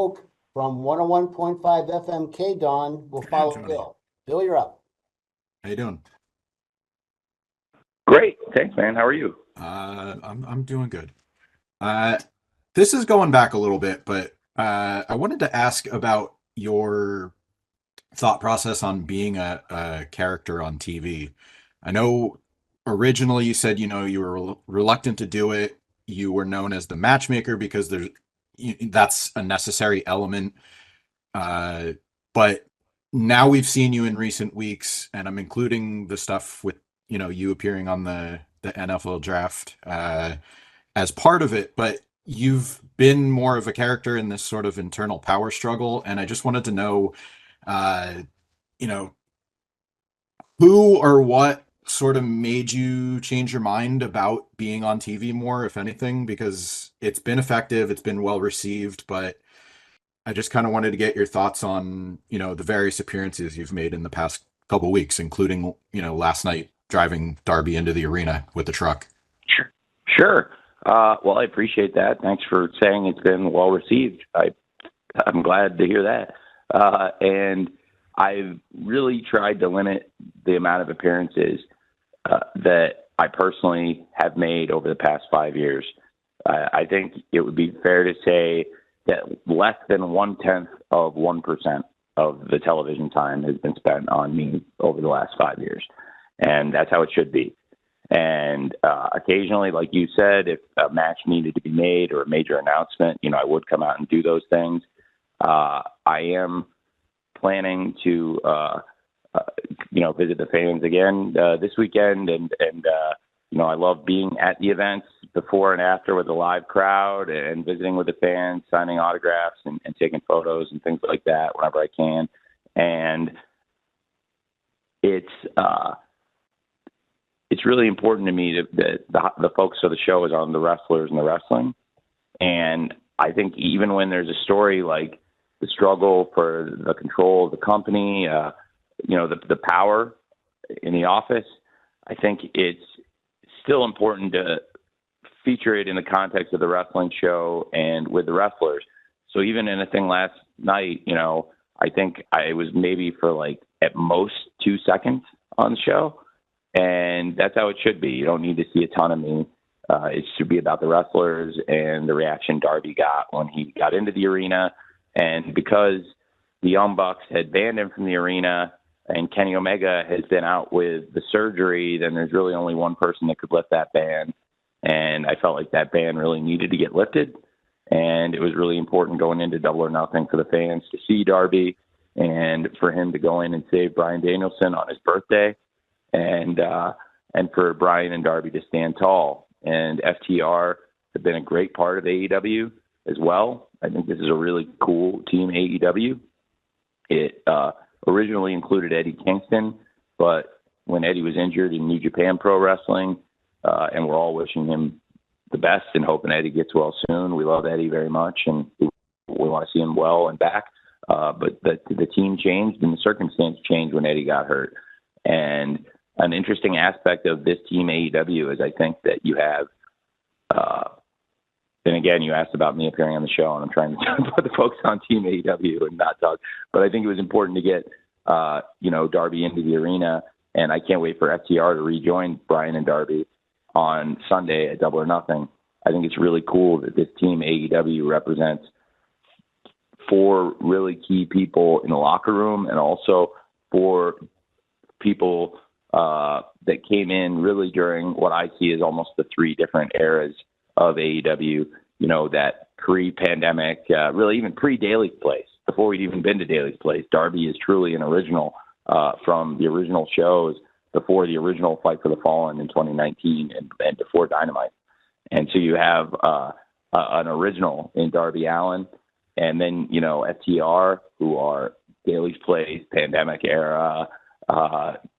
Oak from 101.5 FM K-Dawn will follow Johnny. Bill. Bill, you're up. How you doing? Great. Thanks, man. How are you? I'm doing good. This is going back a little bit, but I wanted to ask about your thought process on being a character on TV. I know originally you said, you were reluctant to do it. You were known as the matchmaker because that's a necessary element. But now we've seen you in recent weeks, and I'm including the stuff with, you appearing on the NFL draft as part of it, but you've been more of a character in this sort of internal power struggle. And I just wanted to know, uh, you know, who or what sort of made you change your mind about being on TV more, if anything, because it's been effective, it's been well received, but I just kind of wanted to get your thoughts on, the various appearances you've made in the past couple weeks, including, last night driving Darby into the arena with the truck. Sure. Well, I appreciate that. Thanks for saying it's been well received. I'm glad to hear that. And I've really tried to limit the amount of appearances that I personally have made over the past 5 years. I think it would be fair to say that less than 0.1% of the television time has been spent on me over the last 5 years. And that's how it should be. And occasionally, like you said, if a match needed to be made or a major announcement, I would come out and do those things. I am planning to, visit the fans again this weekend. And I love being at the events before and after with the live crowd and visiting with the fans, signing autographs and taking photos and things like that whenever I can. And it's really important to me that the focus of the show is on the wrestlers and the wrestling. And I think even when there's a story like the struggle for the control of the company, the power in the office, I think it's still important to feature it in the context of the wrestling show and with the wrestlers. So even in a thing last night, I think I was maybe for like at most 2 seconds on the show. And that's how it should be. You don't need to see a ton of me. It should be about the wrestlers and the reaction Darby got when he got into the arena. And because the Young Bucks had banned him from the arena and Kenny Omega has been out with the surgery, then there's really only one person that could lift that ban. And I felt like that ban really needed to get lifted. And it was really important going into Double or Nothing for the fans to see Darby and for him to go in and save Bryan Danielson on his birthday. And for Bryan and Darby to stand tall. And FTR have been a great part of AEW as well. I think this is a really cool team, AEW. It originally included Eddie Kingston, but when Eddie was injured in New Japan Pro Wrestling, and we're all wishing him the best and hoping Eddie gets well soon. We love Eddie very much, and we want to see him well and back. But the team changed and the circumstance changed when Eddie got hurt. And an interesting aspect of this team AEW is I think that you have, and again, you asked about me appearing on the show, and I'm trying to put the focus on team AEW and not talk, but I think it was important to get, Darby into the arena, and I can't wait for FTR to rejoin Bryan and Darby on Sunday at Double or Nothing. I think it's really cool that this team AEW represents 4 really key people in the locker room and also 4 people that came in really during what I see as almost the 3 different eras of AEW, that pre-pandemic, really even pre-Daly's Place, before we'd even been to Daly's Place. Darby is truly an original from the original shows before the original Fight for the Fallen in 2019 and before Dynamite. And so you have an original in Darby Allin, and then, FTR, who are Daly's Place, pandemic era,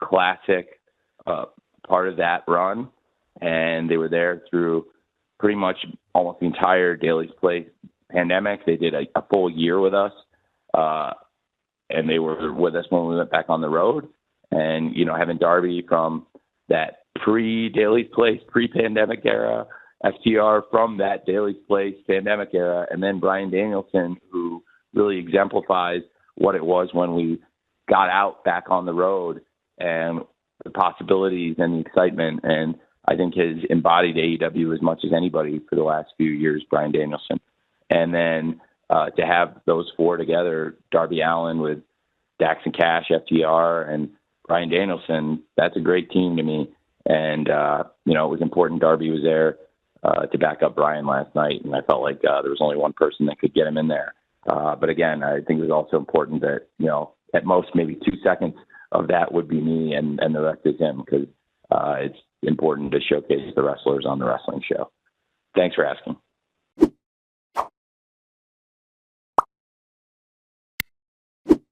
classic part of that run, and they were there through pretty much almost the entire Daly's Place pandemic. They did a full year with us, and they were with us when we went back on the road. And having Darby from that pre-Daly's Place, pre-pandemic era, FTR from that Daly's Place pandemic era, and then Bryan Danielson, who really exemplifies what it was when we got out back on the road and the possibilities and the excitement. And I think has embodied AEW as much as anybody for the last few years, Bryan Danielson. And then to have those four together, Darby Allin with Dax and Cash, FTR, and Bryan Danielson, that's a great team to me. And, you know, it was important Darby was there to back up Bryan last night. And I felt like there was only one person that could get him in there. But again, I think it was also important that, you know, at most maybe 2 seconds of that would be me and the rest is him, because it's important to showcase the wrestlers on the wrestling show. Thanks for asking.